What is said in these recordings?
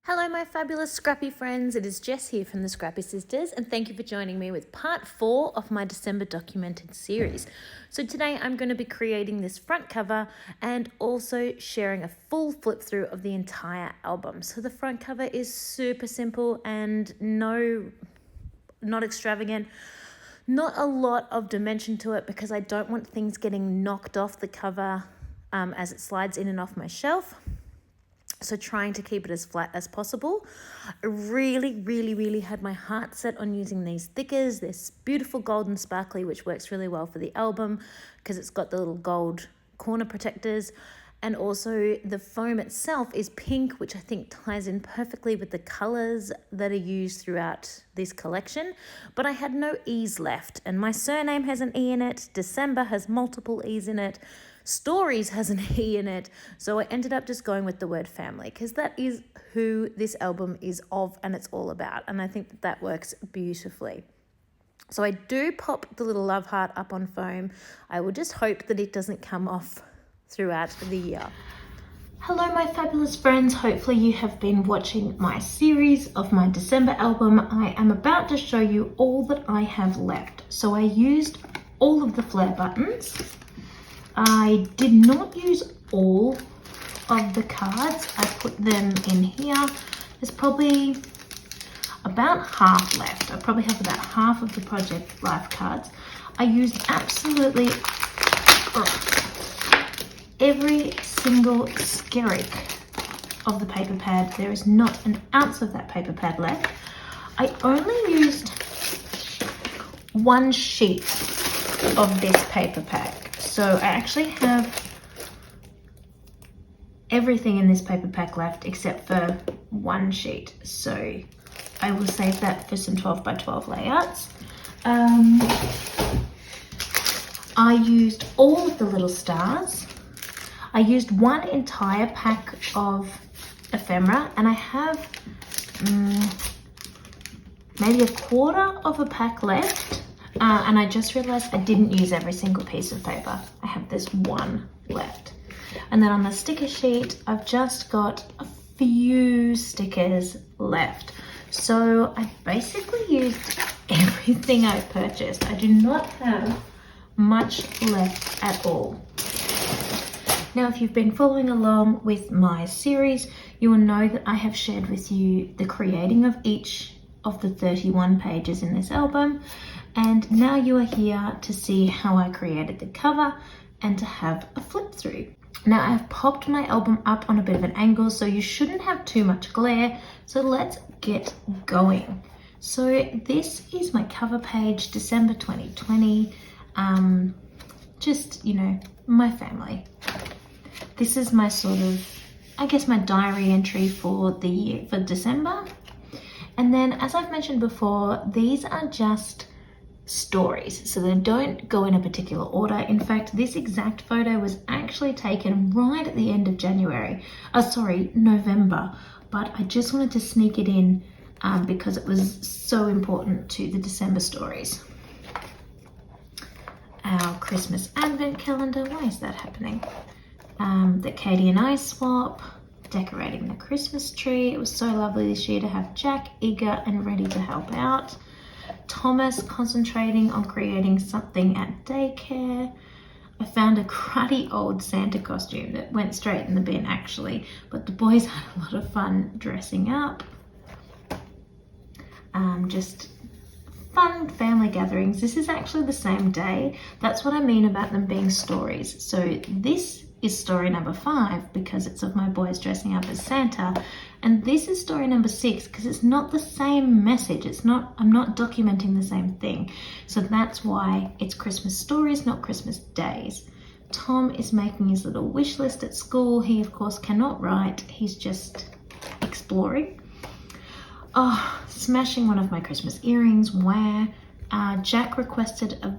Hello my fabulous Scrappy friends, it is Jess here from the Scrappy Sisters and thank you for joining me with part 4 of my December documented series. So today I'm going to be creating this front cover and also sharing a full flip through of the entire album. So the front cover is super simple and not extravagant, not a lot of dimension to it because I don't want things getting knocked off the cover as it slides in and off my shelf. So trying to keep it as flat as possible. I really had my heart set on using these thickers. This beautiful golden sparkly, which works really well for the album because it's got the little gold corner protectors. And also the foam itself is pink, which I think ties in perfectly with the colors that are used throughout this collection. But I had no E's left, and my surname has an E in it. December has multiple E's in it. Stories has an E in it. So I ended up just going with the word family because that is who this album is of and it's all about. And I think that works beautifully. So I do pop the little love heart up on foam. I will just hope that it doesn't come off throughout the year. Hello my fabulous friends, hopefully you have been watching my series of my December album. I am about to show you all that I have left. So I used all of the flare buttons. I did not use all of the cards. I put them in here. There's probably about half left. I probably have about half of the Project Life cards. I used absolutely every single skerrick of the paper pad. There is not an ounce of that paper pad left. I only used one sheet of this paper pack. So I actually have everything in this paper pack left except for one sheet. So I will save that for some 12 by 12 layouts. I used all of the little stars. I used one entire pack of ephemera and I have maybe a quarter of a pack left. And I just realized I didn't use every single piece of paper. I have this one left. And then on the sticker sheet, I've just got a few stickers left. So I basically used everything I purchased. I do not have much left at all. Now, if you've been following along with my series, you will know that I have shared with you the creating of each of the 31 pages in this album. And now you are here to see how I created the cover and to have a flip through. Now I've popped my album up on a bit of an angle, so you shouldn't have too much glare. So let's get going. So this is my cover page, December 2020. Just, you know, my family. This is my sort of, I guess, my diary entry for the year, for December. And then, as I've mentioned before, these are just stories, so they don't go in a particular order. In fact, this exact photo was actually taken right at the end of November, but I just wanted to sneak it in because it was so important to the December stories. Our Christmas advent calendar, why is that happening? The Katie and I swap, decorating the Christmas tree. It was so lovely this year to have Jack eager and ready to help out. Thomas concentrating on creating something at daycare. I found a cruddy old Santa costume that went straight in the bin actually, but the boys had a lot of fun dressing up. Just fun family gatherings. This is actually the same day. That's what I mean about them being stories. So this is story number 5 because it's of my boys dressing up as Santa, and this is story number 6 because it's not the same message. I'm not documenting the same thing. So that's why it's Christmas stories, not Christmas days. Tom is making his little wish list at school. He of course cannot write. He's just exploring. Oh, smashing one of my Christmas earrings. Where Jack requested a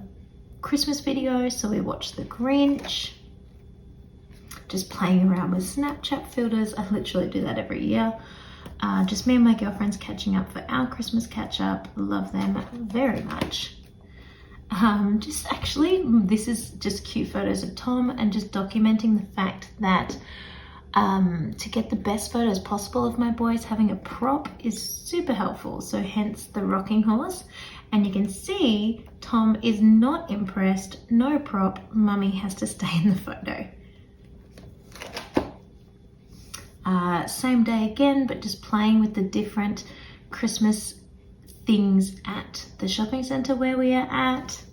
Christmas video, so we watched The Grinch. Just playing around with Snapchat filters. I literally do that every year. Just me and my girlfriends catching up for our Christmas catch up. Love them very much. This is just cute photos of Tom and just documenting the fact that to get the best photos possible of my boys, having a prop is super helpful. So hence the rocking horse. And you can see Tom is not impressed. No prop, mummy has to stay in the photo. Same day again, but just playing with the different Christmas things at the shopping centre where we are at.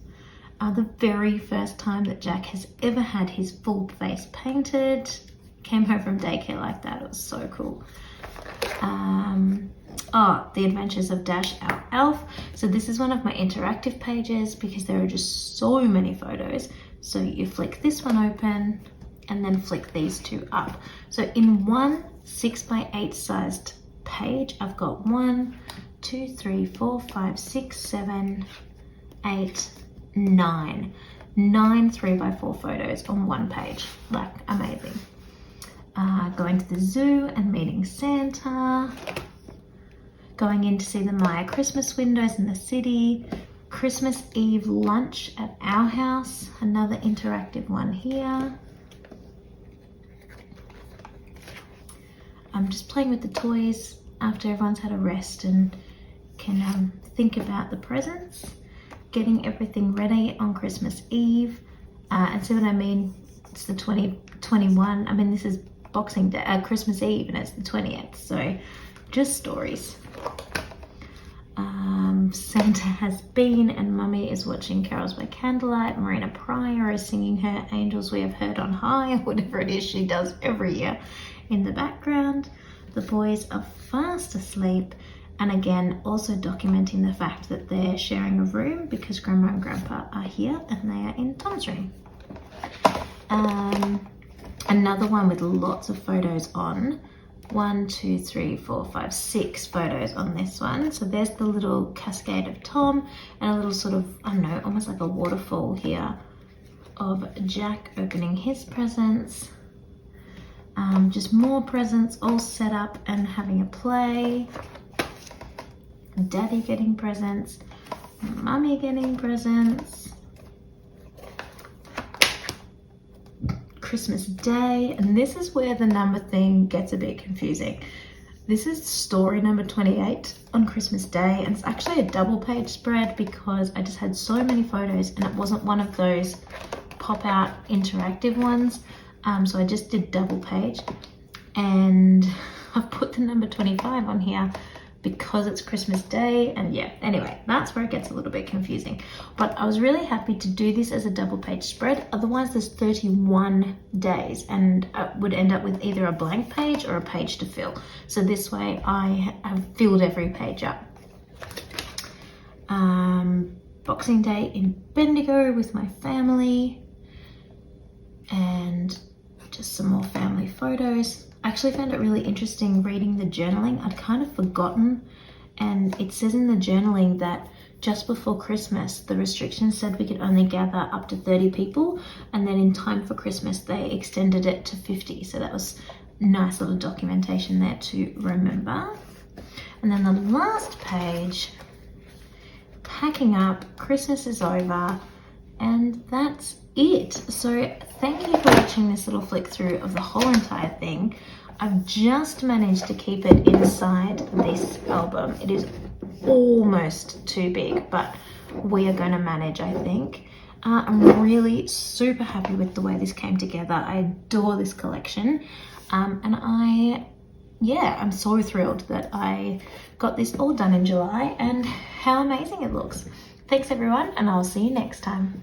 The very first time that Jack has ever had his full face painted. Came home from daycare like that, it was so cool. The Adventures of Dash, our elf. So this is one of my interactive pages because there are just so many photos. So you flick this one open and then flick these two up. So in one 6x8 sized page, I've got 1, 2, 3, 4, 5, 6, 7, 8, 9. 9 3x4 photos on one page. Like, amazing. Going to the zoo and meeting Santa. Going in to see the Maya Christmas windows in the city. Christmas Eve lunch at our house. Another interactive one here. I'm just playing with the toys after everyone's had a rest and can think about the presents. Getting everything ready on Christmas Eve. And see what I mean? It's the 2021. I mean, this is Boxing Day, Christmas Eve, and it's the 20th. So just stories. Santa has been, and mummy is watching Carols by Candlelight. Marina Pryor is singing her Angels We Have Heard on High, or whatever it is she does every year in the background. The boys are fast asleep, and again also documenting the fact that they're sharing a room because Grandma and Grandpa are here and they are in Tom's room. Another one with lots of photos on. 1, 2, 3, 4, 5, 6 photos on this one. So there's the little cascade of Tom and a little sort of, I don't know, almost like a waterfall here of Jack opening his presents. Just more presents all set up and having a play. Daddy getting presents. Mummy getting presents. Christmas Day, and this is where the number thing gets a bit confusing. This is story number 28 on Christmas Day, and it's actually a double page spread because I just had so many photos and it wasn't one of those pop-out interactive ones. So I just did double page, and I've put the number 25 on here because it's Christmas Day, and yeah, anyway, that's where it gets a little bit confusing. But I was really happy to do this as a double page spread. Otherwise there's 31 days and I would end up with either a blank page or a page to fill. So this way I have filled every page up. Boxing Day in Bendigo with my family, and just some more family photos. I actually found it really interesting reading the journaling. I'd kind of forgotten, and it says in the journaling that just before Christmas the restrictions said we could only gather up to 30 people, and then in time for Christmas they extended it to 50. So that was nice little documentation there to remember. And then the last page, packing up, Christmas is over, and that's it. So thank you for watching this little flick through of the whole entire thing. I've just managed to keep it inside this album. It is almost too big, but we are going to manage, I think. I'm really super happy with the way this came together. I adore this collection, and I'm so thrilled that I got this all done in July and how amazing it looks. Thanks everyone, and I'll see you next time.